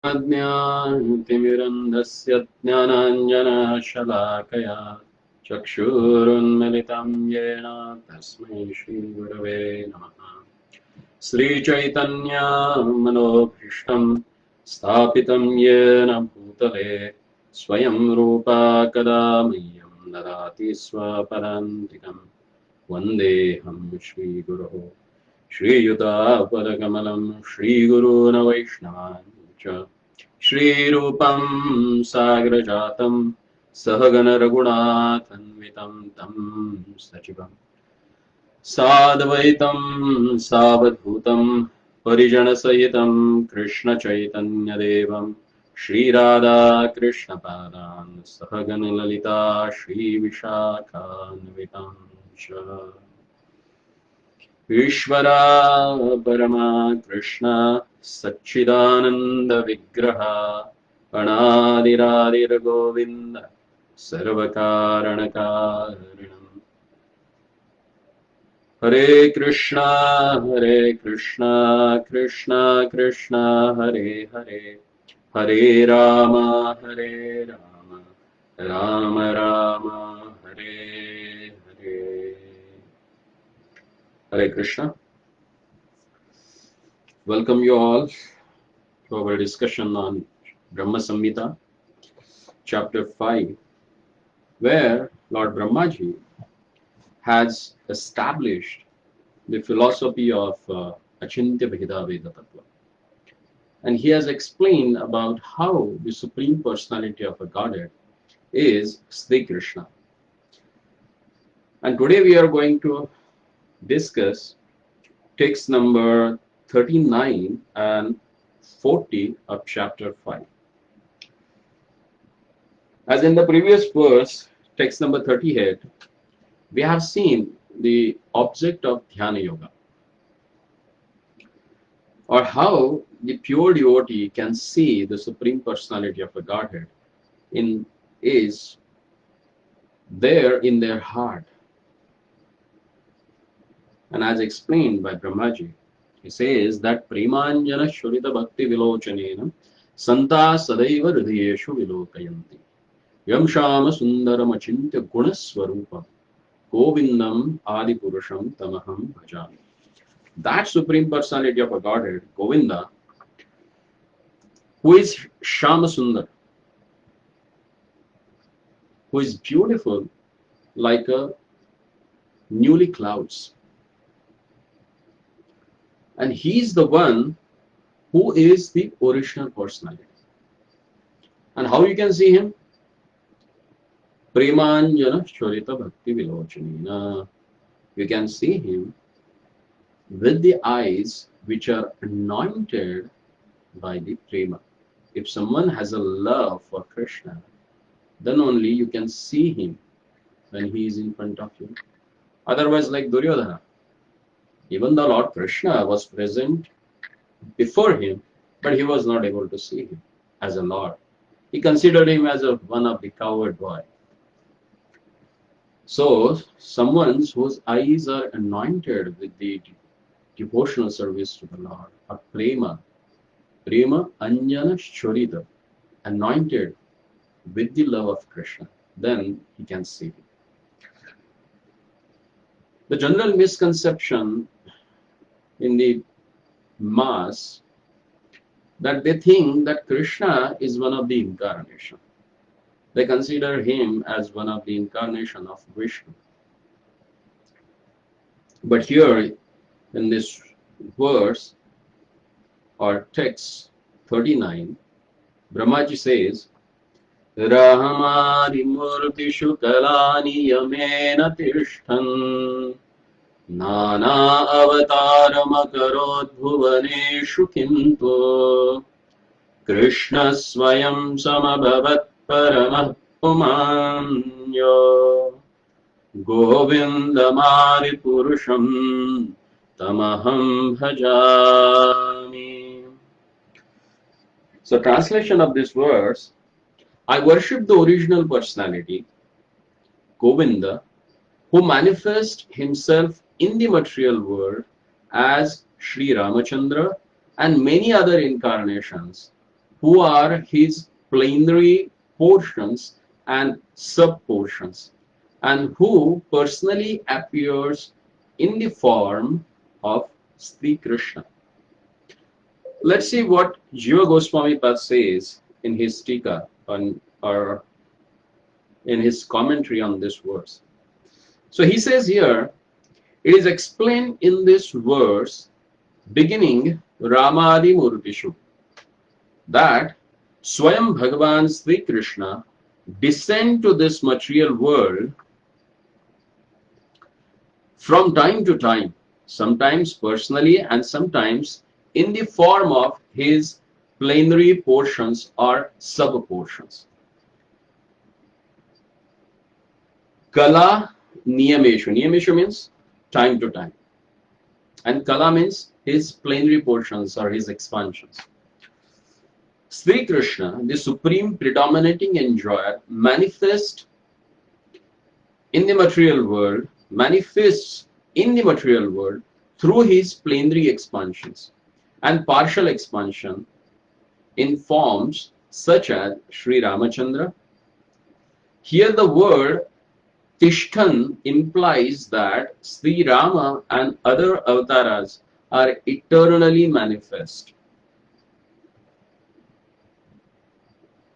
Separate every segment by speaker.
Speaker 1: ज्ञानतिमिरन्धस्य ज्ञानाञ्जनशलाकया चक्षुरुन्मिलितं येन तस्मै श्रीगुरवे नमः। श्रीचैतन्यमनोभीष्टं स्थापितं येन भूतले स्वयं रूपा कदा मह्यं ददाति स्वपदान्तिकं। वन्देऽहं श्रीगुरोः श्रीयुतापदकमलं श्रीगुरून् वैष्णवान् च श्रीरूपं साग्रजातं सहगणरघुनाथन्वितं तं सचिवम् साद्वैतं सावधूतं परिजनसहितं कृष्णचैतन्यदेवं श्रीराधाकृष्णपादान् सहगणललिता श्रीविशाखान्वितं च ईश्वरा परमा कृष्ण सच्चिदानंद विग्रह अनादिरादिर्गोविन्द सर्वकारणकारणम्। हरे कृष्णा कृष्णा कृष्णा हरे हरे, हरे Ram Ram Ram Hare Hare. Hare Krishna. Welcome you all to our discussion on Brahma Samhita, chapter 5, where Lord Brahmaji has established the philosophy of Achintya Bheda Veda Tattva. And he has explained about how the Supreme Personality of a Godhead is Sri Krishna. And today we are going to discuss text number 39 and 40 of chapter 5. As in the previous verse, text number 38, we have seen the object of Dhyana Yoga, or how the pure devotee can see the Supreme Personality of a Godhead is there in their heart. And as explained by Brahmaji, he says that Premanjana Shurita Bhakti Vilochanena Santa Sadaiva Hridayeshu Vilokayanti Yam Shama Sundaram Achintya Gunaswarupa Govindam Adi Purusham Tamaham Bhajami. That Supreme Personality of a Godhead, Govinda, who is Shama Sundar, who is beautiful like a newly clouds. And he is the one who is the original personality. And how you can see him? Premanjana Shurita Bhakti Vilochanena. You can see him with the eyes which are anointed by the prema. If someone has a love for Krishna, then only you can see him when he is in front of you. Otherwise, like Duryodhana, even the Lord Krishna was present before him, but he was not able to see him as a Lord. He considered him as one of the coward boy. So, someone whose eyes are anointed with the devotional service to the Lord, or prema anjana shurita, anointed with the love of Krishna, then he can see him. The general misconception in the mass that they think that Krishna is one of the incarnation. They consider him as one of the incarnation of Vishnu. But here in this verse or text 39, Brahmaji says, Rahamadi murtishu kalani yamena tishtan Nana avataram akarot bhuvaneshu kintu Krishna swayam samabhavat paramah pumanyo Govindamari purusham tamaham bhajami. So translation of this verse, I worship the original personality, Govinda, who manifests himself in the material world as Sri Ramachandra and many other incarnations who are his plenary portions and sub-portions, and who personally appears in the form of Sri Krishna. Let's see what Jiva Goswami Pad says in his Tika or in his commentary on this verse. So he says here, it is explained in this verse beginning Ramadi Murtishu that Swayam Bhagavan Sri Krishna descend to this material world from time to time, sometimes personally and sometimes in the form of his plenary portions or sub-portions. Kala Niyameshu. Niyameshu means time to time. And Kala means his plenary portions or his expansions. Sri Krishna, the supreme predominating enjoyer, manifests in the material world through his plenary expansions and partial expansion in forms such as Sri Ramachandra. Here the word Tishtan implies that Sri Rama and other avatars are eternally manifest.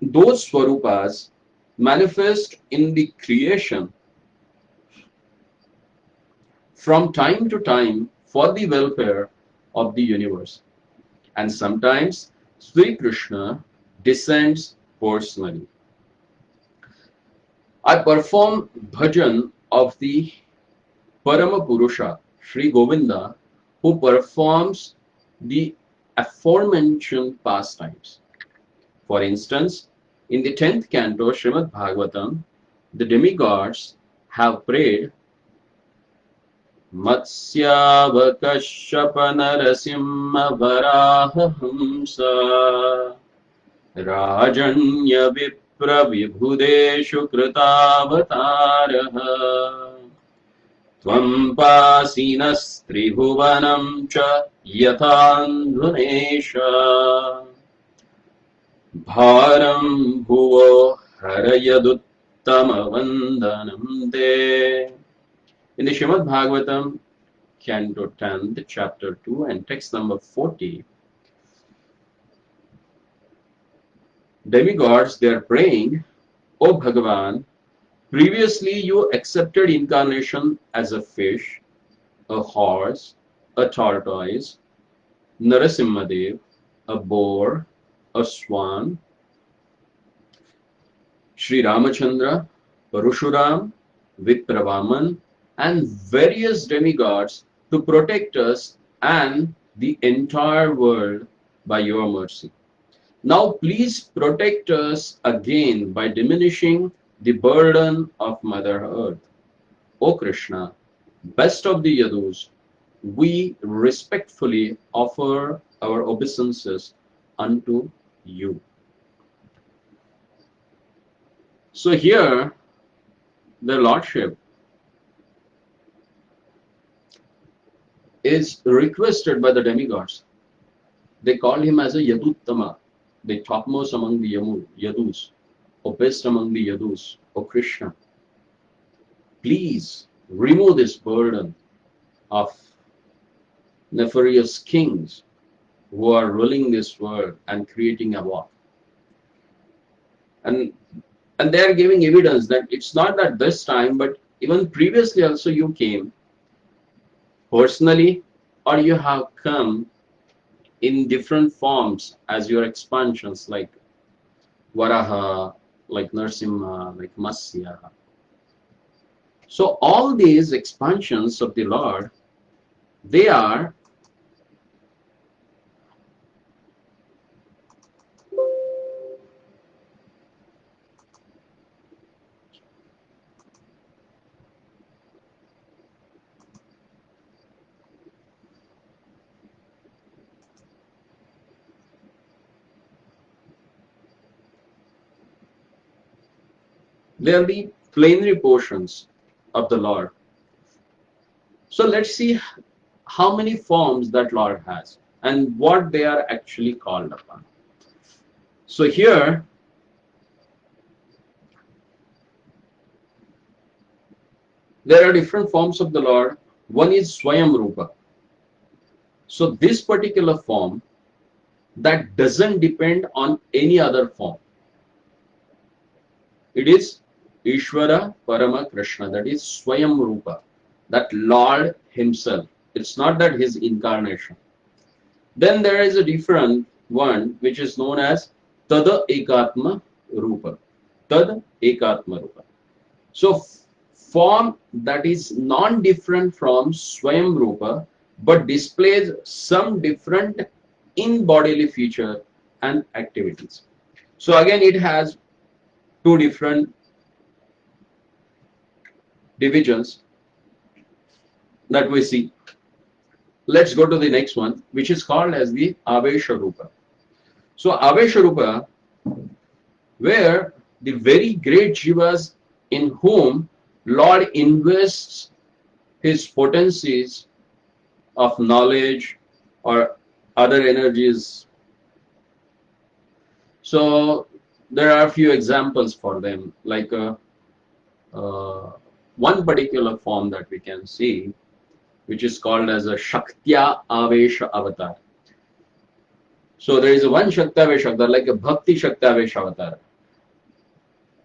Speaker 1: Those Swarupas manifest in the creation from time to time for the welfare of the universe. And sometimes Sri Krishna descends personally. I perform bhajan of the Parama Purusha, Sri Govinda, who performs the aforementioned pastimes. For instance, in the 10th canto Srimad Bhagavatam, the demigods have prayed Matsyavakashyapa Narasimha Varaha Hamsa Rajanya Vipra Vibhudeshu Kritavataraha Tvam Pasinas Tribhuvanam Cha Yathandhunesha Bharam Bhuvo Harayaduttama Vandanam Te. In the Srimad Bhagavatam, Canto 10, Chapter 2, and text number 40, demigods, they are praying, O Bhagavan, previously you accepted incarnation as a fish, a horse, a tortoise, Narasimhadev, a boar, a swan, Sri Ramachandra, Parushuram, Vipravaman, and various demigods to protect us and the entire world by your mercy. Now please protect us again by diminishing the burden of Mother Earth. O Krishna, best of the Yadus, we respectfully offer our obeisances unto you. So here, the Lordship is requested by the demigods. They call him as a Yaduttama, the topmost among the Yadus, or best among the Yadus, O Krishna. Please remove this burden of nefarious kings who are ruling this world and creating a war. And they are giving evidence that it's not that this time, but even previously also you came personally, or you have come in different forms as your expansions, like Varaha, like Narsimha, like Matsya. So all these expansions of the Lord, they are the plenary portions of the Lord. So let's see how many forms that Lord has and what they are actually called upon. So here, there are different forms of the Lord. One is Swayam Rupa. So this particular form that doesn't depend on any other form. It is Ishvara Parama Krishna, that is Swayam Rupa, that Lord himself. It's not that his incarnation. Then there is a different one which is known as Tada Ekatma Rupa. Tad Ekatma Rupa. So form that is non-different from Swayam Rupa but displays some different in bodily feature and activities. So again it has two different divisions that we see. Let's go to the next one, which is called as the Avesha Rupa. So Avesha Rupa, where the very great Jivas in whom Lord invests his potencies of knowledge or other energies. So there are a few examples for them, like one particular form that we can see, which is called as a Shaktya Avesha Avatar. So there is one Shaktya Avesha Avatar, like a Bhakti Shaktya Avesha Avatar.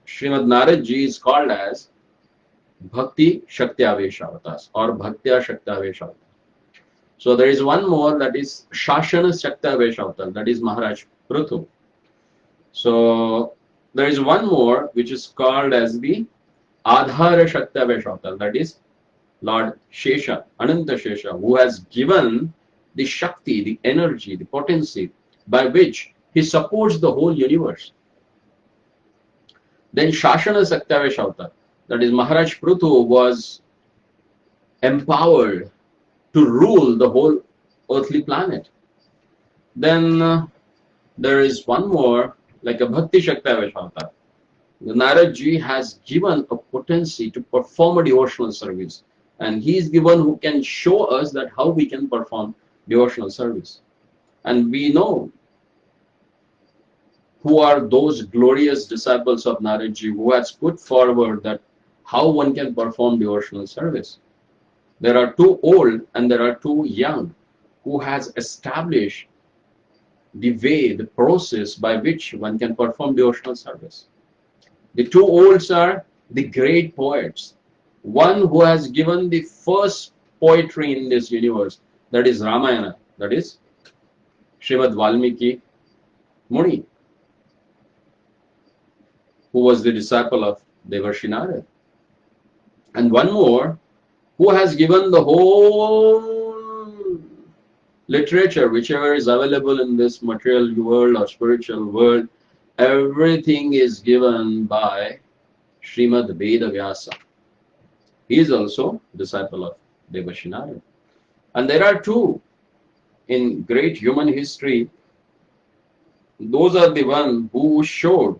Speaker 1: Srimad Narad Ji is called as Bhakti Shaktya Avesha Avatar or Bhaktya Shaktya Avesha Avatar. So there is one more, that is Shashana Shaktya Avesha Avatar, that is Maharaj Prithu. So there is one more which is called as the Adhara Shaktya Avesha Avatar, that is Lord Shesha, Ananta Shesha, who has given the Shakti, the energy, the potency by which he supports the whole universe. Then Shashana Saktyavesh Avatar, that is Maharaj Prithu, was empowered to rule the whole earthly planet. Then there is one more, like a Bhakti Shaktavesh Avatar. The Narad Ji has given a potency to perform a devotional service, and he is the one who can show us that how we can perform devotional service. And we know who are those glorious disciples of Narad Ji who has put forward that how one can perform devotional service. There are two old and there are two young who has established the way, the process by which one can perform devotional service. The two olds are the great poets. One who has given the first poetry in this universe, that is Ramayana, that is Srimad Valmiki Muni, who was the disciple of Devarshi Narad. And one more who has given the whole literature, whichever is available in this material world or spiritual world, everything is given by Srimad Veda Vyasa. He is also disciple of Devarshi Narad. And there are two in great human history. Those are the one who showed,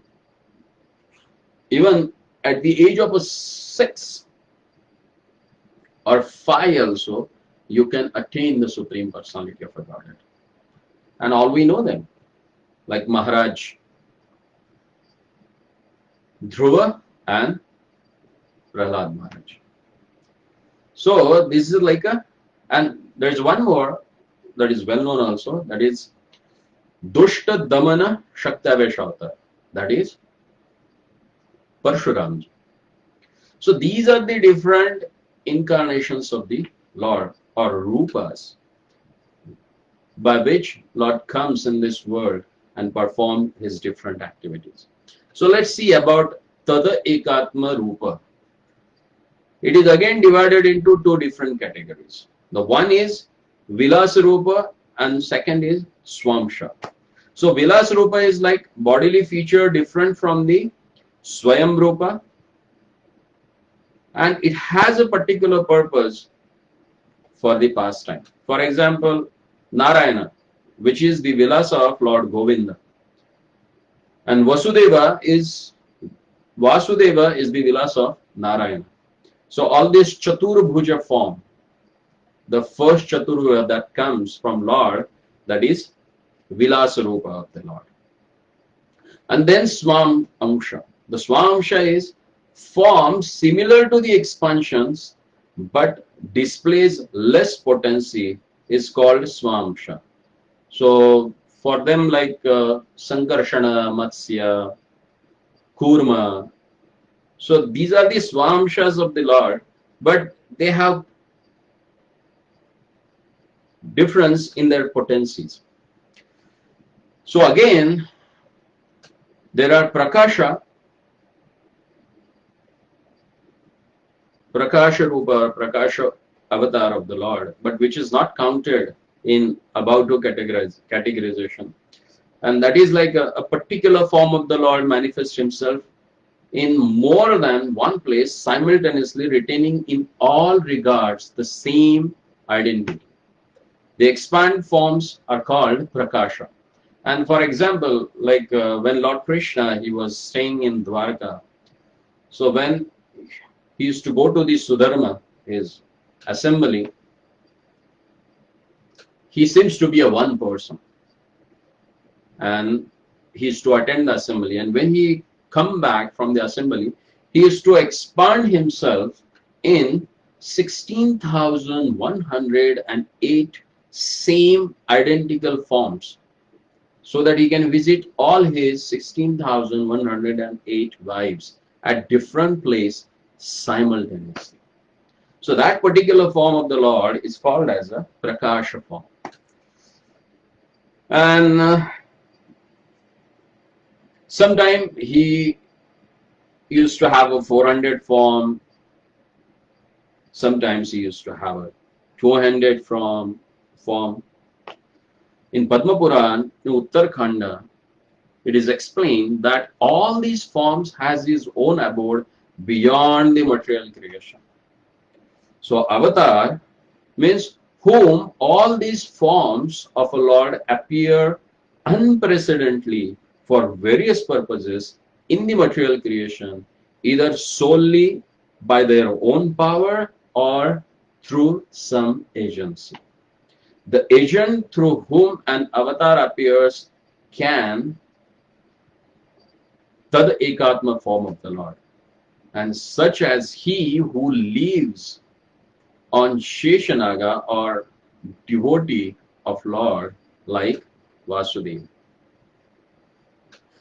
Speaker 1: even at the age of 6 or 5 also, you can attain the Supreme Personality of a Godhead. And all we know them, like Maharaj Dhruva and Prahlad Maharaj. So this is like a, and there is one more that is well known also, that is Dushta Damana Shaktavesh Avatar, that is Parshuramji. So these are the different incarnations of the Lord or Rupas by which Lord comes in this world and perform his different activities. So let's see about Tada Ekatma Rupa. It is again divided into two different categories. The one is Vilas Rupa and second is Swamsha. So Vilas Rupa is like bodily feature different from the Swayam Rupa, and it has a particular purpose for the pastime. For example, Narayana, which is the Vilasa of Lord Govinda, and Vasudeva is the Vilasa of Narayana. So all this Chaturbhuja form, the first Chaturva that comes from Lord, that is Vilasa Rupa of the Lord. And then Swam Amsha. The Swamsha is form similar to the expansions but displays less potency is called Swamsha. So for them like Sankarshana, Matsya, Kurma. So these are the Swamshas of the Lord, but they have difference in their potencies. So again, there are Prakasha, Prakasha Rupa, Prakasha Avatar of the Lord, but which is not counted in about to categorization. And that is like a particular form of the Lord manifests himself in more than one place, simultaneously retaining in all regards the same identity. The expanded forms are called Prakasha. And for example, like when Lord Krishna, he was staying in Dwarka. So when he used to go to the Sudharma, his assembly, he seems to be a one person. And he used to attend the assembly. And when he come back from the assembly, he used to expand himself in 16,108 same identical forms so that he can visit all his 16,108 wives at different place simultaneously. So that particular form of the Lord is called as a Prakasha form. And sometime he used to have a 400 form, sometimes he used to have a 200 form. In Padma Puran, in Uttarakhanda, it is explained that all these forms has his own abode beyond the material creation. So avatar means whom all these forms of a Lord appear unprecedentedly for various purposes in the material creation, either solely by their own power or through some agency. The agent through whom an avatar appears can Tad Ekatma form of the Lord, and such as he who lives on Sheshanaga or devotee of Lord like Vasudeva.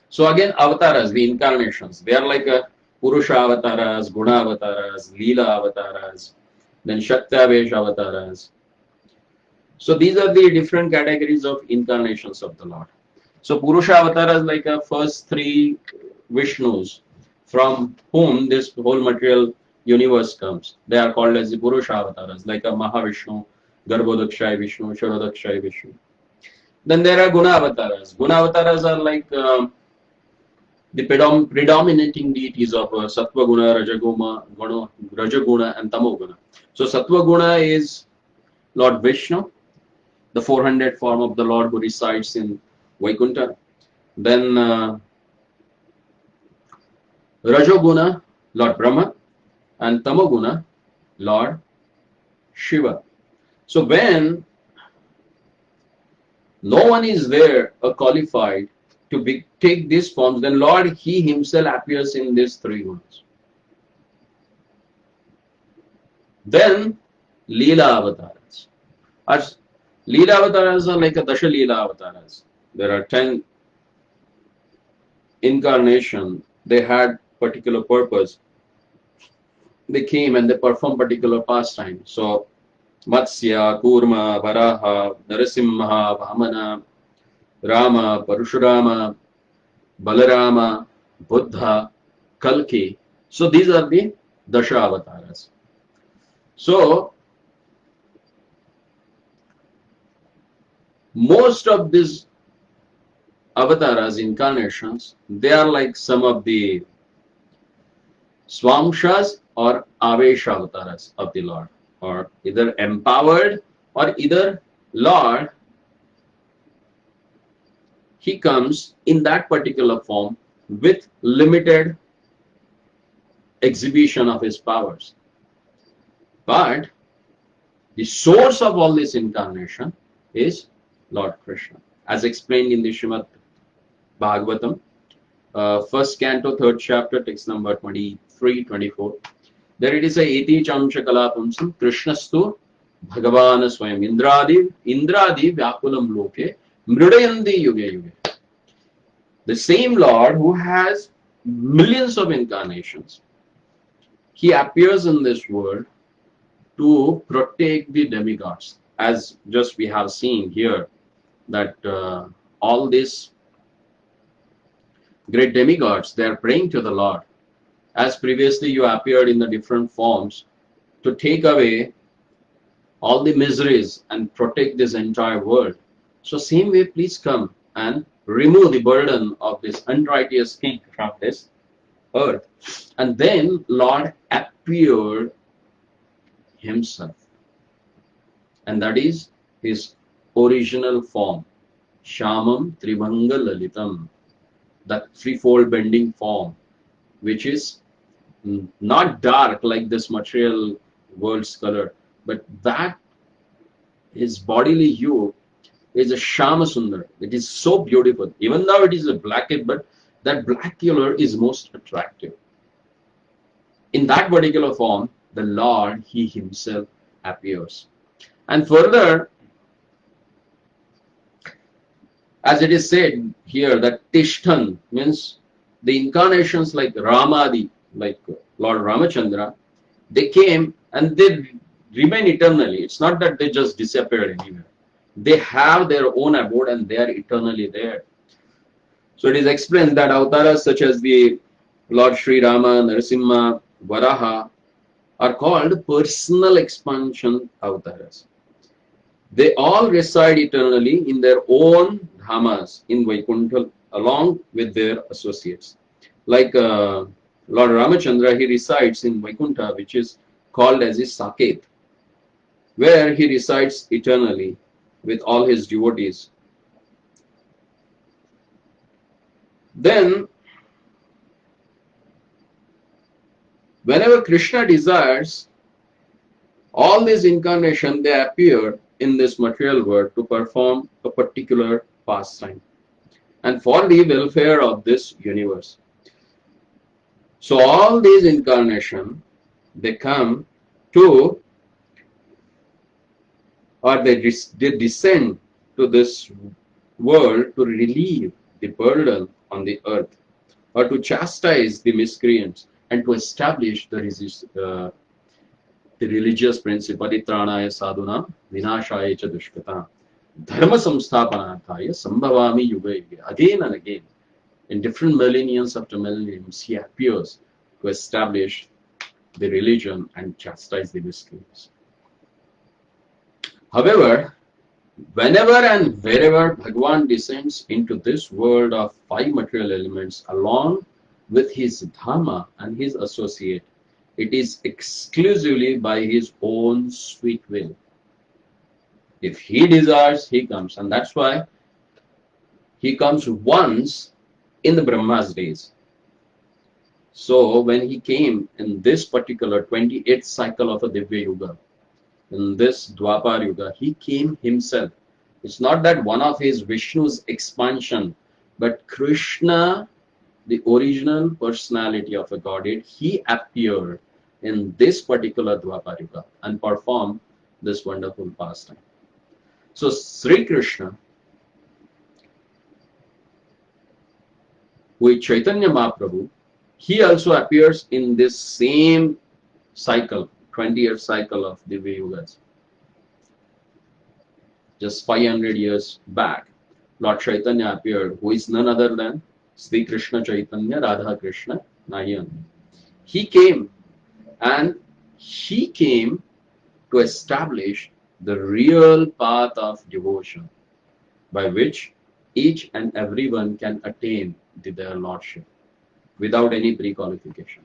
Speaker 1: So again, avatars, the incarnations, they are like Purusha avatars, Guna avatars, Leela avatars, then Shaktavesh avatars. So these are the different categories of incarnations of the Lord. So Purusha avatars like first three Vishnus from whom this whole material universe comes. They are called as the Purusha avatars, like a Mahavishnu, Garbhodakshay Vishnu, Sharodakshay Vishnu. Then there are Guna avatars. Guna avatars are like the predominating deities of Sattva Guna, Rajaguna, and Tamoguna. So Sattva Guna is Lord Vishnu, the 400 form of the Lord who resides in Vaikuntha. Then Rajoguna, Lord Brahma, and Tamoguna, Lord Shiva. So when no one is there qualified to take these forms, then Lord, he himself appears in these three gunas. Then Leela avatars. As Leela avatars are like a Dasha Leela avatars. There are 10 incarnation. They had particular purpose. They came and they performed particular pastime. So Matsya, Kurma, Varaha, Narasimha, Vamana, Rama, Parashurama, Balarama, Buddha, Kalki. So these are the Dasha avatars. So most of these avatars, incarnations, they are like some of the Swamshas or Avesha avatars of the Lord, or either empowered or either Lord, he comes in that particular form with limited exhibition of his powers. But the source of all this incarnation is Lord Krishna, as explained in the Srimad Bhagavatam. first canto, third chapter, text number 23, 24. There it is a eti chamsha kalapamsam Krishnastu Bhagavan Swayam Indradi Vyakulam Loke Mridayandi Yuge Yuge. The same Lord who has millions of incarnations, he appears in this world to protect the demigods. As just we have seen here, that all these great demigods, they are praying to the Lord. As previously you appeared in the different forms to take away all the miseries and protect this entire world. So same way, please come and remove the burden of this unrighteous king from this earth. And then Lord appeared himself. And that is his original form. Shamam Tribhanga Lalitam. That threefold bending form, which is not dark like this material world's color, but that his bodily hue is a Shama Sundar. It is so beautiful. Even though it is a black, but that black color is most attractive. In that particular form, the Lord, he himself appears. And further, as it is said here, that Tishtan means the incarnations like Ramadi, like Lord Ramachandra, they came and they remain eternally. It's not that they just disappeared anywhere. They have their own abode and they are eternally there. So it is explained that avatars such as the Lord Sri Rama, Narasimha, Varaha are called personal expansion avatars. They all reside eternally in their own dhamas in Vaikuntha along with their associates. Like Lord Ramachandra, he resides in Vaikuntha, which is called as his Saket, where he resides eternally with all his devotees. Then, whenever Krishna desires, all these incarnations, they appear in this material world to perform a particular pastime and for the welfare of this universe. So all these incarnations, they come to, or they descend to this world to relieve the burden on the earth, or to chastise the miscreants, and to establish the religious principle, Paritranaya sadhuna vinashaya cha dushkata dharma samsthapanarthaya sambhavami yuga yuga. Again and again, in different millenniums after millenniums, he appears to establish the religion and chastise the miscreants. However, whenever and wherever Bhagavan descends into this world of five material elements along with his Dhamma and his associate, it is exclusively by his own sweet will. If he desires, he comes. And that's why he comes once in the Brahma's days. So when he came in this particular 28th cycle of a Divya Yuga, in this Dwapar Yuga, he came himself. It's not that one of his Vishnu's expansion, but Krishna, the original personality of a Godhead, he appeared in this particular Dwapar Yuga and performed this wonderful pastime. So Sri Krishna, who is Chaitanya Mahaprabhu, he also appears in this same cycle, 20-year cycle of Divya Yugas. Just 500 years back, Lord Chaitanya appeared, who is none other than Sri Krishna Chaitanya, Radha Krishna, Nayan. He came, and he came to establish the real path of devotion by which each and everyone can attain their lordship without any pre-qualification.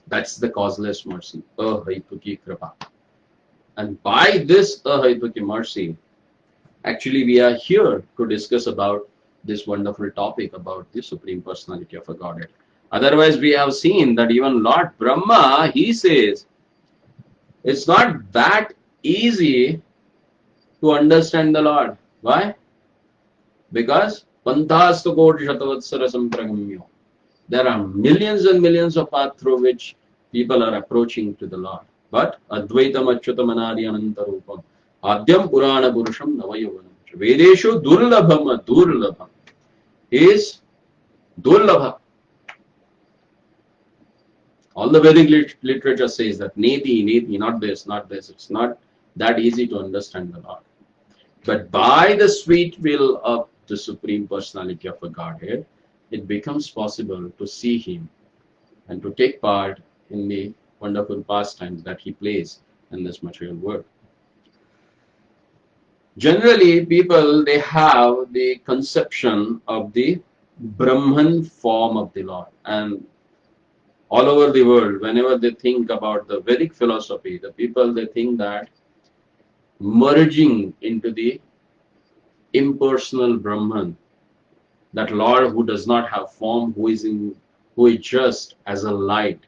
Speaker 1: That's the causeless mercy, ahaituki kripa. And by this ahaituki mercy, actually we are here to discuss about this wonderful topic about the Supreme Personality of a Godhead. Otherwise, we have seen that even Lord Brahma, he says, it's not that easy to understand the Lord. Why? Because Pantastu koti shatavatsara sampragamyo. There are millions and millions of paths through which people are approaching to the Lord. But Advaitam Achyutam Anadi Anantarupam Adyam Purana Purusham Navayavanam. Vedeshu Durlabham Durlabham is Durlabha. All the Vedic literature says that Neti, Neti, not this, not this. It's not that easy to understand the Lord. But by the sweet will of the Supreme Personality of a Godhead, it becomes possible to see Him and to take part in the wonderful pastimes that He plays in this material world. Generally, people, they have the conception of the Brahman form of the Lord. And all over the world, whenever they think about the Vedic philosophy, the people, they think that merging into the impersonal Brahman, that Lord who does not have form, who is just as a light.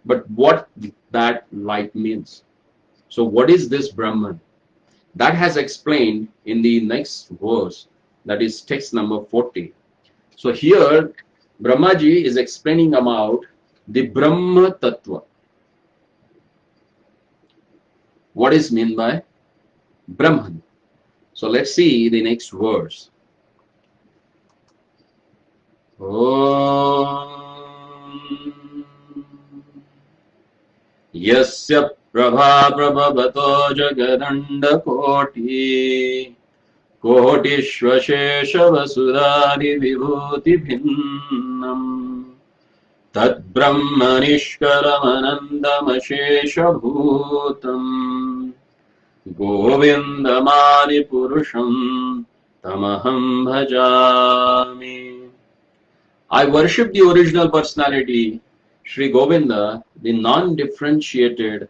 Speaker 1: But what that light means. So what is this Brahman? That has explained in the next verse, that is text number 40. So here Brahmaji is explaining about the Brahma Tattva. What is meant by Brahman? So let's see the next verse. Om Yasya Prabha Prabhavato Jagadanda Koti Kotishvashesha Vasudari Vibhuti Bhinnam Tad Brahmanishkaramanandamashesha Bhutam Govinda Mani Purusham Tamaham Bhajami. I worship the original personality, Sri Govinda, the non-differentiated,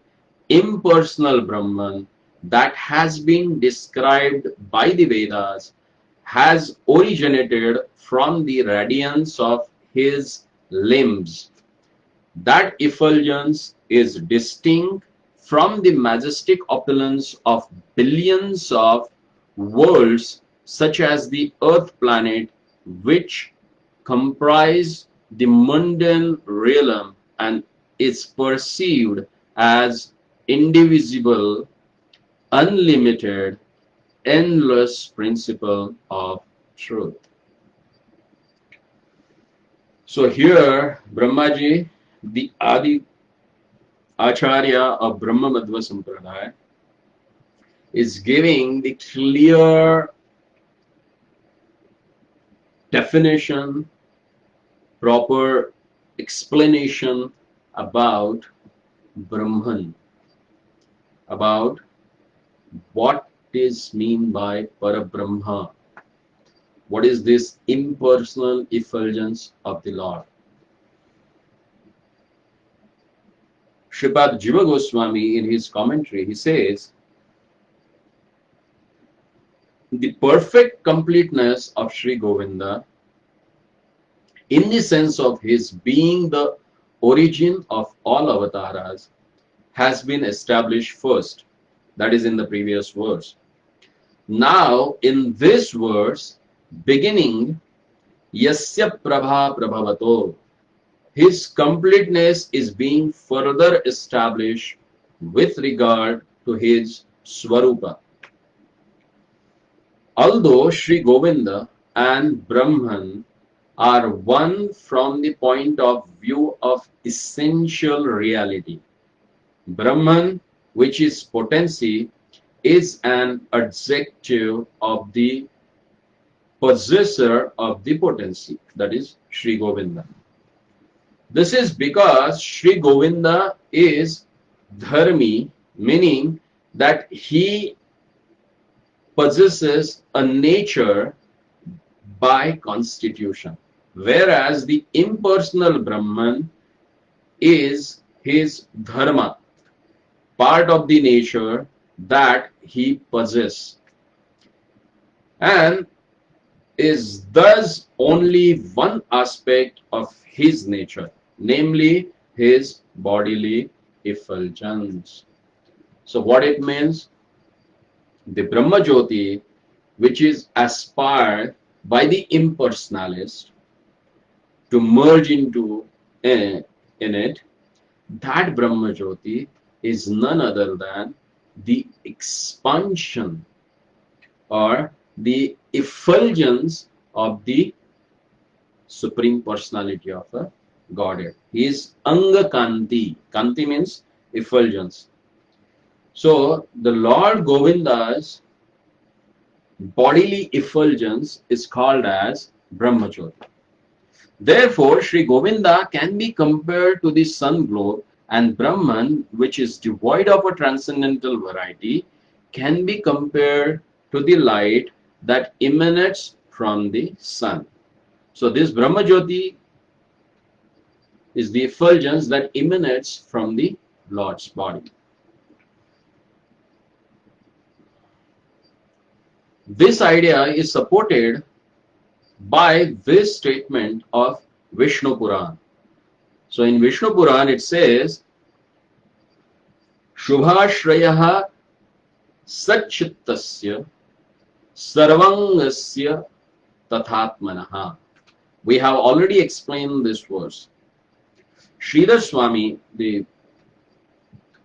Speaker 1: impersonal Brahman that has been described by the Vedas, has originated from the radiance of his limbs. That effulgence is distinct from the majestic opulence of billions of worlds such as the Earth planet, which comprise the mundane realm and is perceived as indivisible, unlimited, endless principle of truth. So here Brahmaji, the Adi Acharya of Brahma Madhva Sampradaya, is giving the clear definition, proper explanation about Brahman, about what is mean by Parabrahma, what is this impersonal effulgence of the Lord. Shripad Jiva Goswami, in his commentary, he says, the perfect completeness of Sri Govinda, in the sense of his being the origin of all avatars, has been established first. That is in the previous verse. Now, in this verse, beginning, Yasya Prabha Prabhavato, his completeness is being further established with regard to his Swarupa. Although Sri Govinda and Brahman are one from the point of view of essential reality, Brahman, which is potency, is an adjective of the possessor of the potency, that is Sri Govinda. This is because Sri Govinda is dharmi, meaning that he possesses a nature by constitution, whereas the impersonal Brahman is his dharma, part of the nature that he possesses, and is thus only one aspect of his nature, namely his bodily effulgence. So what it means? The Brahma Jyoti, which is aspired by the impersonalist to merge into in it, that Brahma Jyoti is none other than the expansion or the effulgence of the Supreme Personality of a Godhead. He is Anga Kanti. Kanti means effulgence. So the Lord Govinda's bodily effulgence is called as Brahmajyoti. Therefore, Sri Govinda can be compared to the sun globe, and Brahman, which is devoid of a transcendental variety, can be compared to the light that emanates from the sun. So this Brahmajyoti is the effulgence that emanates from the Lord's body. This idea is supported by this statement of Vishnu Puran. So in Vishnu Puran it says, Shubhashrayaha Satchittasya Sarvangasya Tathatmanaha. We have already explained this verse. Sridhar Swami, the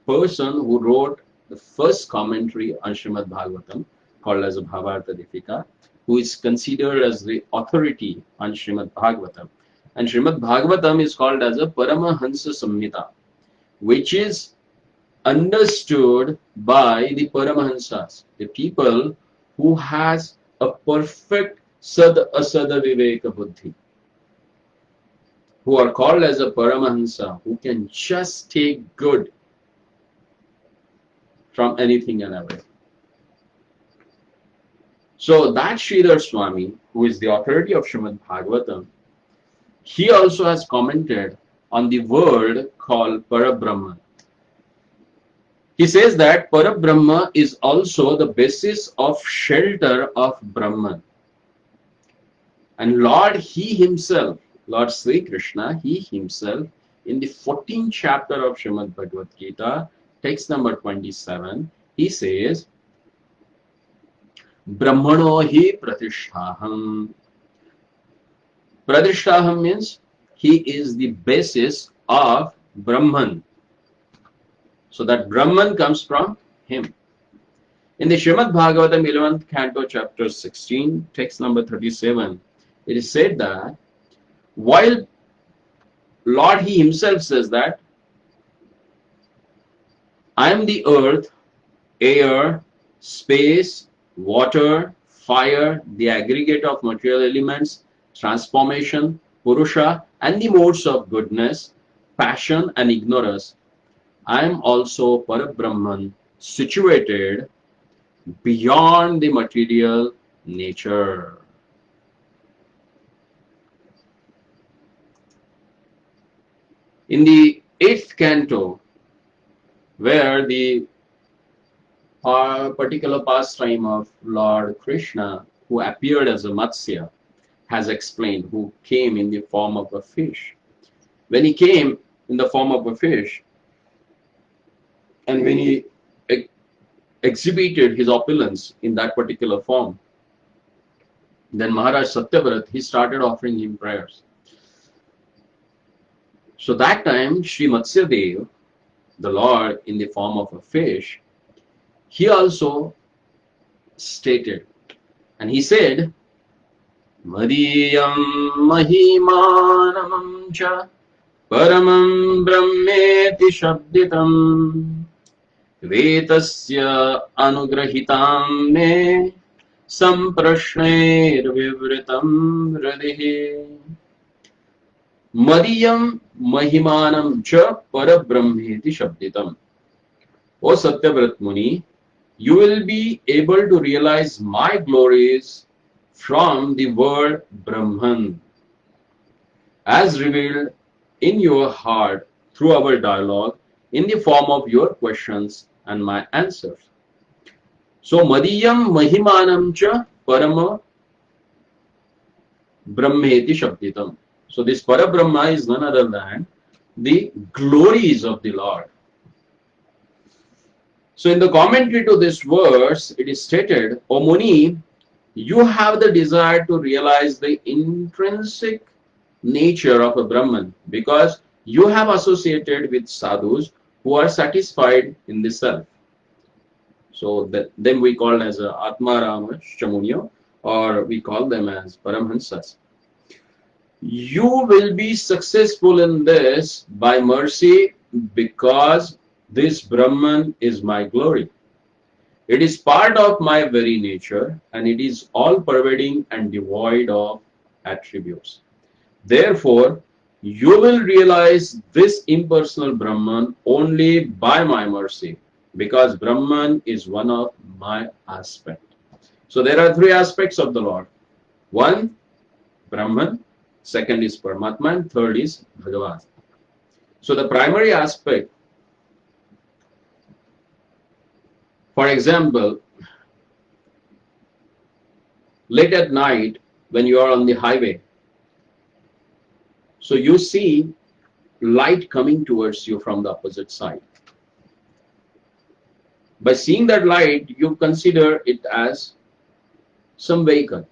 Speaker 1: person who wrote the first commentary on Srimad Bhagavatam, called as a Bhavartha Dipika, who is considered as the authority on Srimad Bhagavatam. And Srimad Bhagavatam is called as a Paramahansa Samhita, which is understood by the Paramahansas, the people who has a perfect Sad Asada Viveka Buddhi, who are called as a Paramahansa, who can just take good from anything and everything. So that Sridhar Swami, who is the authority of Srimad Bhagavatam, he also has commented on the word called Para-Brahma. He says that Para-Brahma is also the basis of shelter of Brahman. And Lord, He Himself, Lord Sri Krishna, He Himself, in the 14th chapter of Srimad Bhagavad Gita, text number 27, He says, Brahmano hi pratishtaham. Pratishtaham means he is the basis of Brahman. So that Brahman comes from him. In the Srimad Bhagavatam 11th canto chapter 16, text number 37, it is said that while Lord He Himself says that I am the earth, air, space, water, fire, the aggregate of material elements, transformation, Purusha, and the modes of goodness, passion, and ignorance. I am also Parabrahman, situated beyond the material nature. In the 8th canto, where the particular pastime of Lord Krishna, who appeared as a Matsya, has explained, who came in the form of a fish. When he came in the form of a fish, and when he exhibited his opulence in that particular form, then Maharaj Satyavrat, he started offering him prayers. So that time, Sri Matsya Dev, the Lord in the form of a fish, he also stated, and he said, Madiyam Mahimanamam cha Paramam Brahmeti Shabditam Vetasya Anugrahitam Me Samprashner Vivritam Hridihi. Madiyam Mahimanam cha Parabrahmeti Shabditam. O Satyavrat Muni, you will be able to realize my glories from the word Brahman, as revealed in your heart through our dialogue in the form of your questions and my answers. So, Madiyam Mahimanam cha Parama Brahmeti Shabditam. So, this Parabrahma is none other than the glories of the Lord. So in the commentary to this verse, it is stated, O Muni, You have the desire to realize the intrinsic nature of a Brahman because you have associated with sadhus who are satisfied in the self. So them we call as a Atmarama Shamunyo, or we call them as Paramhansas. You will be successful in this by mercy because this Brahman is my glory. It is part of my very nature and it is all pervading and devoid of attributes. Therefore, you will realize this impersonal Brahman only by my mercy because Brahman is one of my aspects. So there are three aspects of the Lord. One, Brahman. Second is Paramatma. And third is Bhagavan. So the primary aspect, for example, late at night when you are on the highway, so you see light coming towards you from the opposite side. By seeing that light, you consider it as some vehicle.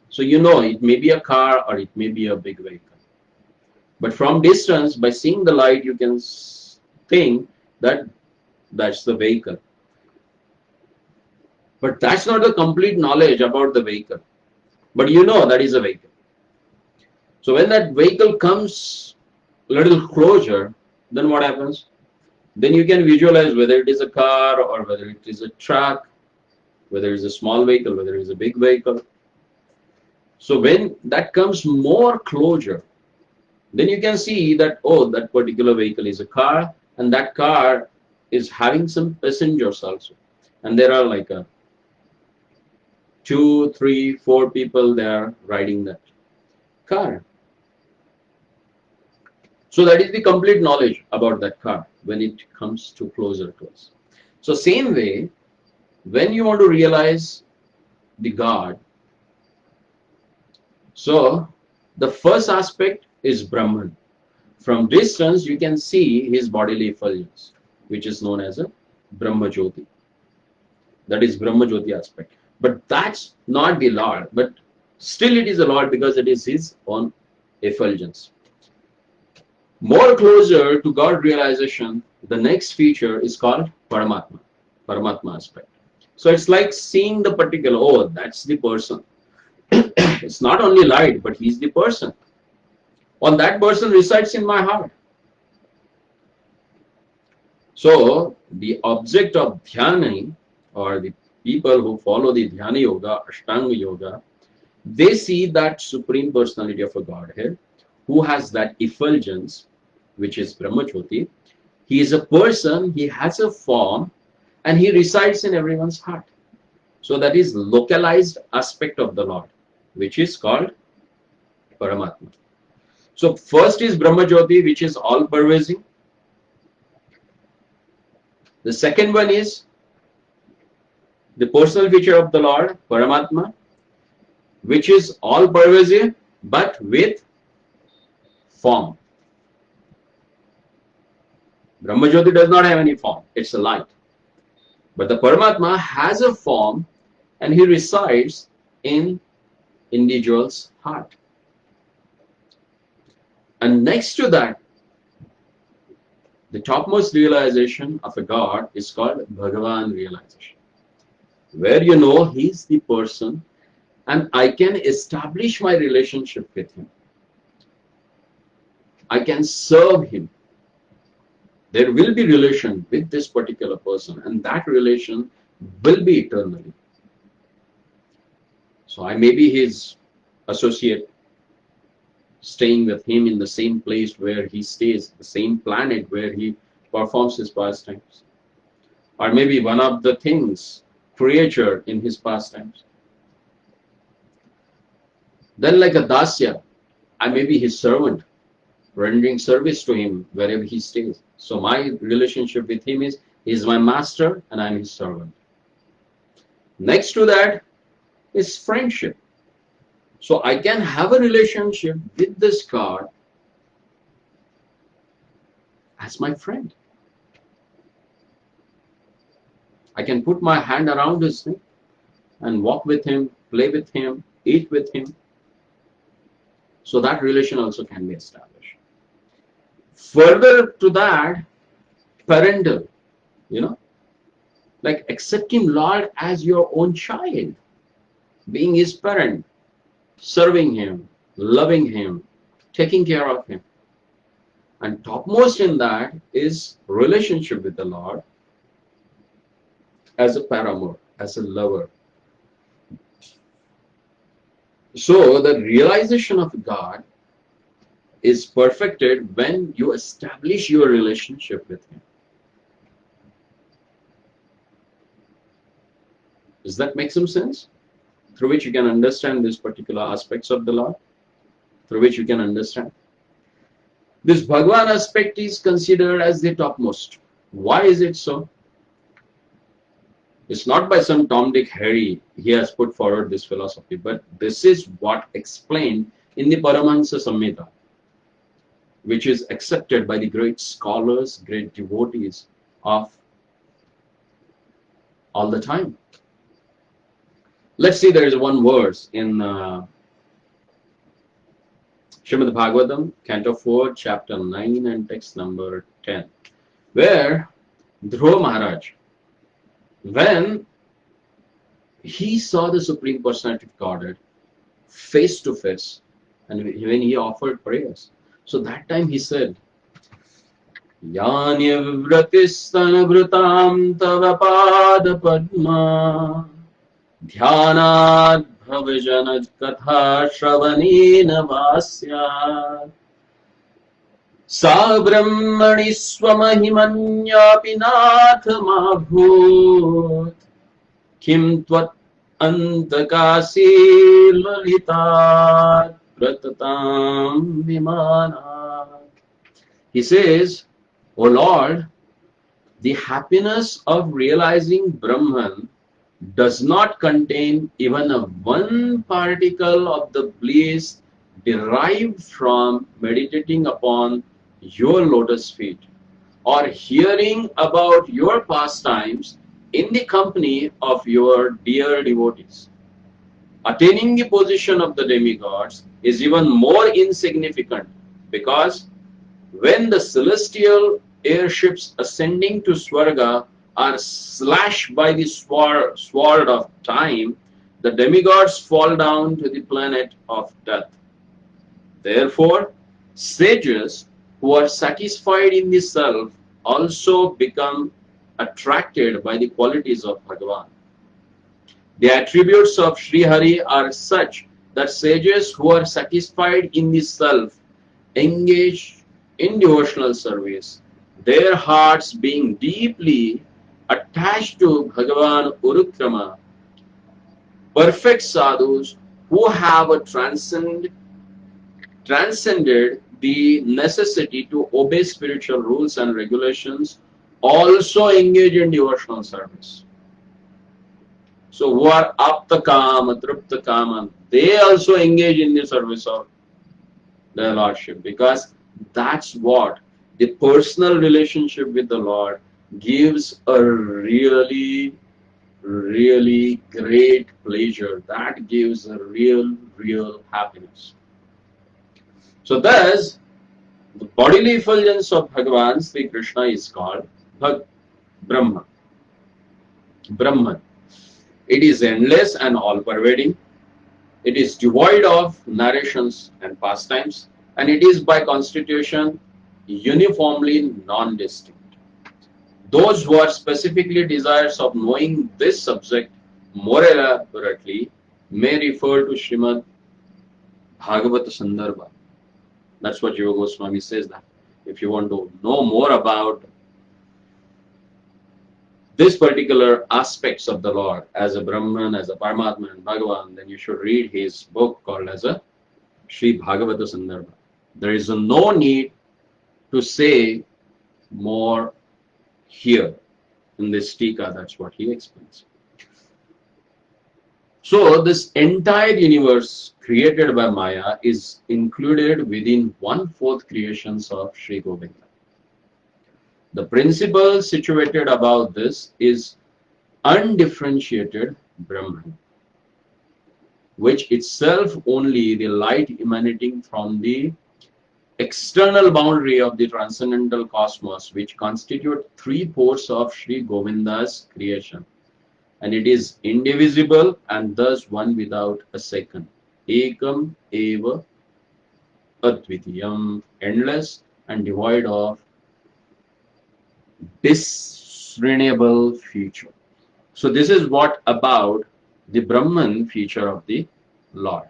Speaker 1: So you know it may be a car or it may be a big vehicle. But from distance, by seeing the light, you can think that that's the vehicle. But that's not the complete knowledge about the vehicle. But you know that is a vehicle. So when that vehicle comes a little closer, then what happens? Then you can visualize whether it is a car or whether it is a truck, whether it's a small vehicle, whether it's a big vehicle. So when that comes more closer, then you can see that, oh, that particular vehicle is a car and that car is having some passengers also. And there are like 2, 3, 4 people there riding that car. So that is the complete knowledge about that car when it comes to closer to us. So same way, when you want to realize the God, so the first aspect is Brahman. From distance, you can see his bodily effulgence, which is known as a Brahma Jyoti. That is Brahma Jyoti aspect. But that's not the Lord. But still it is the Lord because it is his own effulgence. More closer to God realization, the next feature is called Paramatma. Paramatma aspect. So it's like seeing the particular, oh, that's the person. It's not only light, but he's the person. Or that person resides in my heart. So the object of dhyana, or the people who follow the dhyana yoga, Ashtanga yoga, they see that supreme personality of a Godhead who has that effulgence, which is Brahmajyoti. He is a person, he has a form, and he resides in everyone's heart. So that is localized aspect of the Lord, which is called Paramatma. So first is Brahmajyoti, which is all pervasive. The second one is the personal feature of the Lord, Paramatma, which is all pervasive but with form. Brahmajyoti does not have any form, it's a light. But the Paramatma has a form and he resides in individual's heart. And next to that, the topmost realization of a God is called Bhagavan realization, where you know he's the person and I can establish my relationship with him. I can serve him. There will be relation with this particular person and that relation will be eternally. So I may be his associate, staying with him in the same place where he stays, the same planet where he performs his pastimes. Or maybe one of the things, creature in his pastimes. Then like a dasya, I may be his servant, rendering service to him wherever he stays. So my relationship with him is, he is my master and I am his servant. Next to that is friendship. So I can have a relationship with this God as my friend. I can put my hand around his neck and walk with him, play with him, eat with him. So that relation also can be established. Further to that, parental, you know, like accepting Lord as your own child, being his parent, serving him, loving him, taking care of him. And topmost in that is relationship with the Lord as a paramour, as a lover. So the realization of God is perfected when you establish your relationship with him. Does that make some sense? Through which you can understand these particular aspects of the Lord, through which you can understand. This Bhagavan aspect is considered as the topmost. Why is it so? It's not by some Tom, Dick, Harry he has put forward this philosophy, but this is what explained in the Paramahansa Samhita, which is accepted by the great scholars, great devotees of all the time. Let's see, there is one verse in Srimad Bhagavatam, Canto 4, Chapter 9 and text number 10, where Dhruva Maharaj, when he saw the Supreme Personality of Godhead face to face, and when he offered prayers, so that time he said, Yanya vivratisthana tava pada padma dhyanad bhavajana katha shravanena vasya sa brahmani swamahimanya pinatha mabhut kim tvat antakasi lalitat pratatam vimana. He says, O Lord, the happiness of realizing Brahman does not contain even a one particle of the bliss derived from meditating upon your lotus feet or hearing about your pastimes in the company of your dear devotees. Attaining the position of the demigods is even more insignificant because when the celestial airships ascending to Swarga are slashed by the sword of time, the demigods fall down to the planet of death. Therefore, sages who are satisfied in the self also become attracted by the qualities of Bhagavan. The attributes of Sri Hari are such that sages who are satisfied in the self engage in devotional service, their hearts being deeply attached to Bhagavan Urukrama. Perfect sadhus who have transcended the necessity to obey spiritual rules and regulations also engage in devotional service. So who are aptakama, triptakama, they also engage in the service of their Lordship, because that's what the personal relationship with the Lord gives a really, really great pleasure. That gives a real happiness. So thus, the bodily effulgence of Bhagavan Sri Krishna is called Brahma. Brahman. It is endless and all-pervading. It is devoid of narrations and pastimes, and it is by constitution uniformly non-distinct. Those who are specifically desirous of knowing this subject more elaborately may refer to Srimad Bhagavata Sandarbha. That's what Jiva Goswami says, that if you want to know more about this particular aspects of the Lord as a Brahman, as a Paramatma and Bhagavan, then you should read his book called as a Sri Bhagavata Sandarbha. There is no need to say more here in this Tika. That's what he explains. So this entire universe created by Maya is included within 1/4 creations of Sri Govinda. The principle situated above this is undifferentiated Brahman. which itself only the light emanating from the external boundary of the transcendental cosmos, which constitute three-fourths of Sri Govinda's creation. And it is indivisible and thus one without a second. Ekam eva advitiyam, endless and devoid of discernible feature. So this is what about the Brahman feature of the Lord.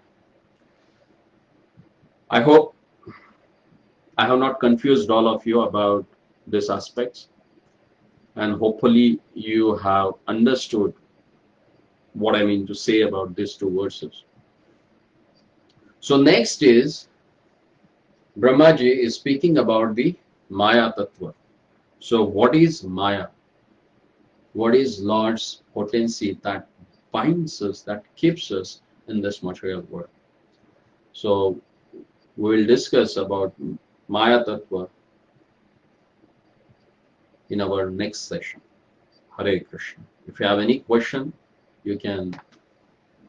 Speaker 1: I hope I have not confused all of you about these aspects, and hopefully you have understood what I mean to say about these two verses. So next is Brahmaji is speaking about the Maya Tattva. So what is Maya? What is Lord's potency that binds us, that keeps us in this material world? So we will discuss about Maya Tattva in our next session. Hare Krishna. If you have any question, you can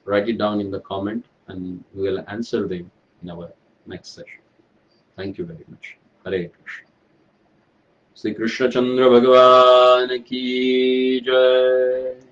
Speaker 1: write it down in the comment and we will answer them in our next session. Thank you very much. Hare Krishna. Shri Krishna Chandra Bhagavan ki jai.